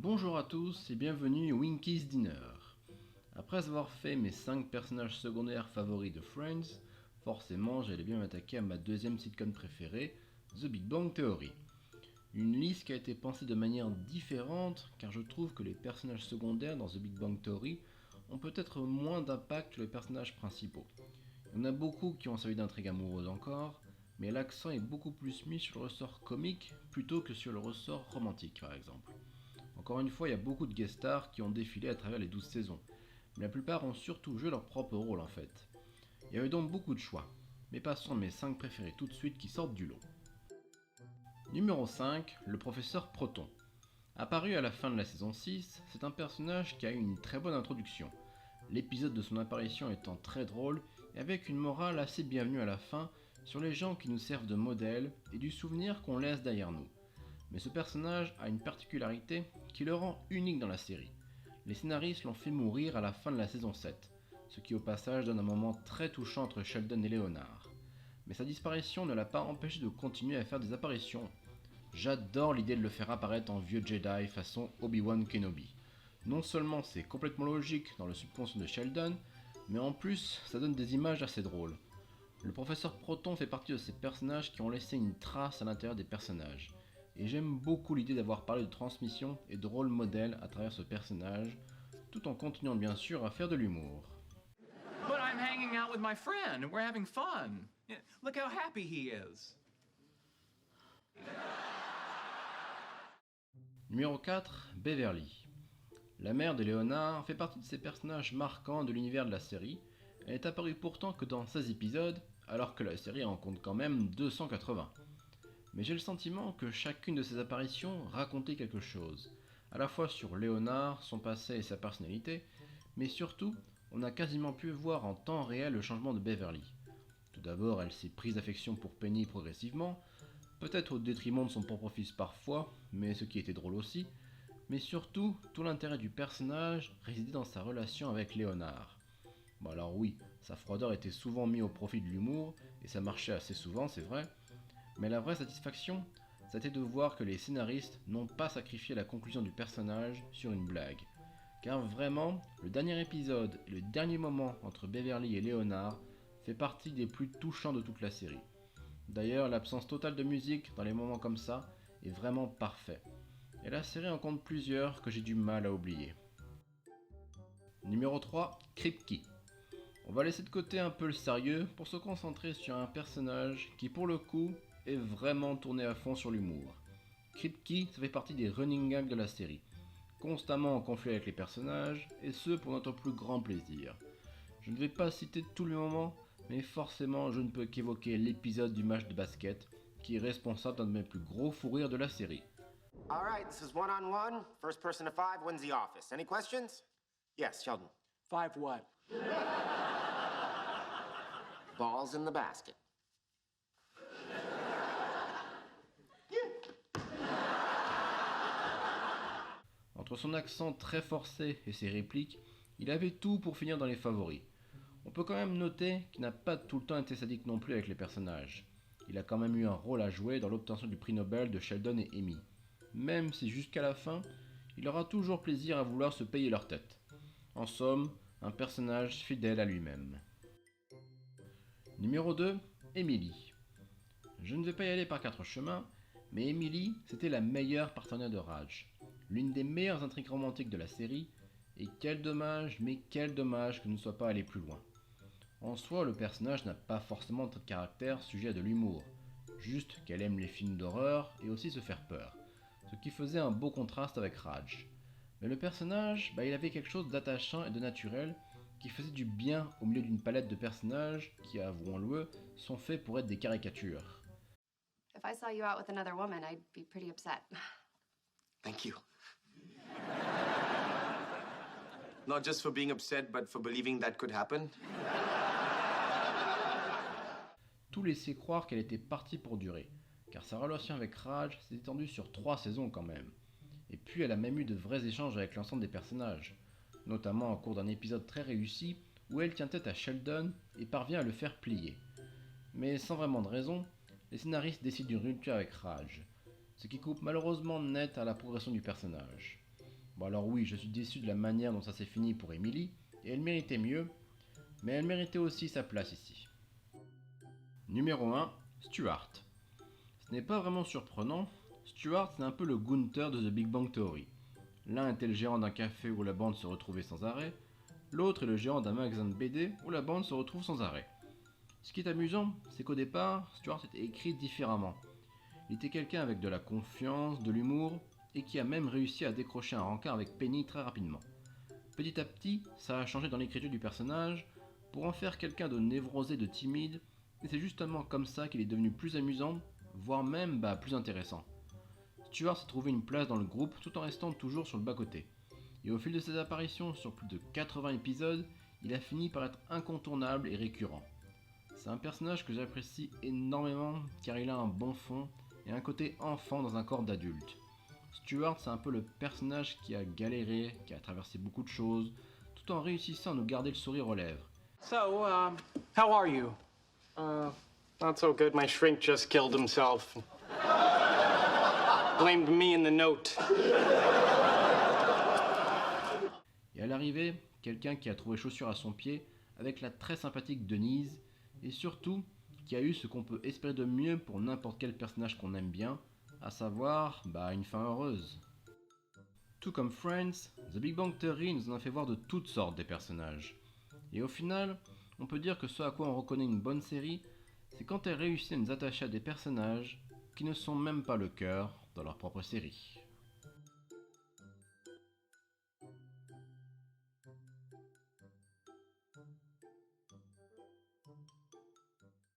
Bonjour à tous et bienvenue au Winky's Dinner. Après avoir fait mes 5 personnages secondaires favoris de Friends, forcément j'allais bien m'attaquer à ma deuxième sitcom préférée, The Big Bang Theory. Une liste qui a été pensée de manière différente car je trouve que les personnages secondaires dans The Big Bang Theory ont peut-être moins d'impact que les personnages principaux. Il y en a beaucoup qui ont servi d'intrigue amoureuse encore, mais l'accent est beaucoup plus mis sur le ressort comique plutôt que sur le ressort romantique par exemple. Encore une fois, il y a beaucoup de guest stars qui ont défilé à travers les 12 saisons, mais la plupart ont surtout joué leur propre rôle en fait. Il y a eu donc beaucoup de choix, mais passons à mes 5 préférés tout de suite qui sortent du lot. Numéro 5, le professeur Proton. Apparu à la fin de la saison 6, c'est un personnage qui a eu une très bonne introduction, l'épisode de son apparition étant très drôle et avec une morale assez bienvenue à la fin sur les gens qui nous servent de modèle et du souvenir qu'on laisse derrière nous. Mais ce personnage a une particularité qui le rend unique dans la série. Les scénaristes l'ont fait mourir à la fin de la saison 7, ce qui au passage donne un moment très touchant entre Sheldon et Leonard. Mais sa disparition ne l'a pas empêché de continuer à faire des apparitions. J'adore l'idée de le faire apparaître en vieux Jedi façon Obi-Wan Kenobi. Non seulement c'est complètement logique dans le subconscient de Sheldon, mais en plus ça donne des images assez drôles. Le professeur Proton fait partie de ces personnages qui ont laissé une trace à l'intérieur des personnages. Et j'aime beaucoup l'idée d'avoir parlé de transmission et de rôle modèle à travers ce personnage, tout en continuant bien sûr à faire de l'humour. But I'm hanging out with my friend and we're having fun. Yeah, look how happy he is. Numéro 4, Beverly. La mère de Léonard fait partie de ces personnages marquants de l'univers de la série. Elle est apparue pourtant que dans 16 épisodes, alors que la série en compte quand même 280. Mais j'ai le sentiment que chacune de ces apparitions racontait quelque chose, à la fois sur Léonard, son passé et sa personnalité, mais surtout, on a quasiment pu voir en temps réel le changement de Beverly. Tout d'abord, elle s'est prise d'affection pour Penny progressivement, peut-être au détriment de son propre fils parfois, mais ce qui était drôle aussi, mais surtout, tout l'intérêt du personnage résidait dans sa relation avec Léonard. Bon alors oui, sa froideur était souvent mise au profit de l'humour, et ça marchait assez souvent, c'est vrai, mais la vraie satisfaction, c'était de voir que les scénaristes n'ont pas sacrifié la conclusion du personnage sur une blague. Car vraiment, le dernier épisode et le dernier moment entre Beverly et Léonard fait partie des plus touchants de toute la série. D'ailleurs, l'absence totale de musique dans les moments comme ça est vraiment parfait. Et la série en compte plusieurs que j'ai du mal à oublier. Numéro 3, Kripke. On va laisser de côté un peu le sérieux pour se concentrer sur un personnage qui pour le coup est vraiment tourné à fond sur l'humour. Kripke, ça fait partie des running gags de la série, constamment en conflit avec les personnages, et ce pour notre plus grand plaisir. Je ne vais pas citer tous les moments, mais forcément je ne peux qu'évoquer l'épisode du match de basket, qui est responsable d'un de mes plus gros fous rires de la série. Alright, this is one-on-one. First person to 5 wins the office. Any questions? Yes, Sheldon. 5 what? Balls in the basket. Entre son accent très forcé et ses répliques, il avait tout pour finir dans les favoris. On peut quand même noter qu'il n'a pas tout le temps été sadique non plus avec les personnages. Il a quand même eu un rôle à jouer dans l'obtention du prix Nobel de Sheldon et Amy. Même si jusqu'à la fin, il aura toujours plaisir à vouloir se payer leur tête. En somme, un personnage fidèle à lui-même. Numéro 2, Emily. Je ne vais pas y aller par 4 chemins, mais Emily, c'était la meilleure partenaire de Raj. L'une des meilleures intrigues romantiques de la série, et quel dommage, mais quel dommage que ne soit pas allé plus loin. En soi, le personnage n'a pas forcément de caractère sujet à de l'humour, juste qu'elle aime les films d'horreur et aussi se faire peur, ce qui faisait un beau contraste avec Raj. Mais le personnage, il avait quelque chose d'attachant et de naturel qui faisait du bien au milieu d'une palette de personnages qui, avouons-le, sont faits pour être des caricatures. If I saw you out with another woman, I'd be pretty upset. Thank you. Not just for being upset, but for believing that could happen. Tout laissait croire qu'elle était partie pour durer, car sa relation avec Raj s'est étendue sur 3 saisons quand même. Et puis elle a même eu de vrais échanges avec l'ensemble des personnages, notamment au cours d'un épisode très réussi où elle tient tête à Sheldon et parvient à le faire plier. Mais sans vraiment de raison, les scénaristes décident d'une rupture avec Raj, ce qui coupe malheureusement net à la progression du personnage. Bon alors oui, je suis déçu de la manière dont ça s'est fini pour Emily, et elle méritait mieux, mais elle méritait aussi sa place ici. Numéro 1, Stuart. Ce n'est pas vraiment surprenant, Stuart c'est un peu le Gunther de The Big Bang Theory. L'un était le gérant d'un café où la bande se retrouvait sans arrêt, l'autre est le gérant d'un magasin de BD où la bande se retrouve sans arrêt. Ce qui est amusant, c'est qu'au départ, Stuart était écrit différemment. Il était quelqu'un avec de la confiance, de l'humour, et qui a même réussi à décrocher un rencard avec Penny très rapidement. Petit à petit, ça a changé dans l'écriture du personnage, pour en faire quelqu'un de névrosé, de timide, et c'est justement comme ça qu'il est devenu plus amusant, voire même plus intéressant. Stuart s'est trouvé une place dans le groupe tout en restant toujours sur le bas-côté. Et au fil de ses apparitions sur plus de 80 épisodes, il a fini par être incontournable et récurrent. C'est un personnage que j'apprécie énormément car il a un bon fond et un côté enfant dans un corps d'adulte. Stuart, c'est un peu le personnage qui a galéré, qui a traversé beaucoup de choses, tout en réussissant à nous garder le sourire aux lèvres. So, how are you? Not so good. My shrink just killed himself. Blamed me in the note. Et à l'arrivée, quelqu'un qui a trouvé chaussure à son pied avec la très sympathique Denise, et surtout qui a eu ce qu'on peut espérer de mieux pour n'importe quel personnage qu'on aime bien, à savoir, une fin heureuse. Tout comme Friends, The Big Bang Theory nous en a fait voir de toutes sortes des personnages. Et au final, on peut dire que ce à quoi on reconnaît une bonne série, c'est quand elle réussit à nous attacher à des personnages qui ne sont même pas le cœur dans leur propre série.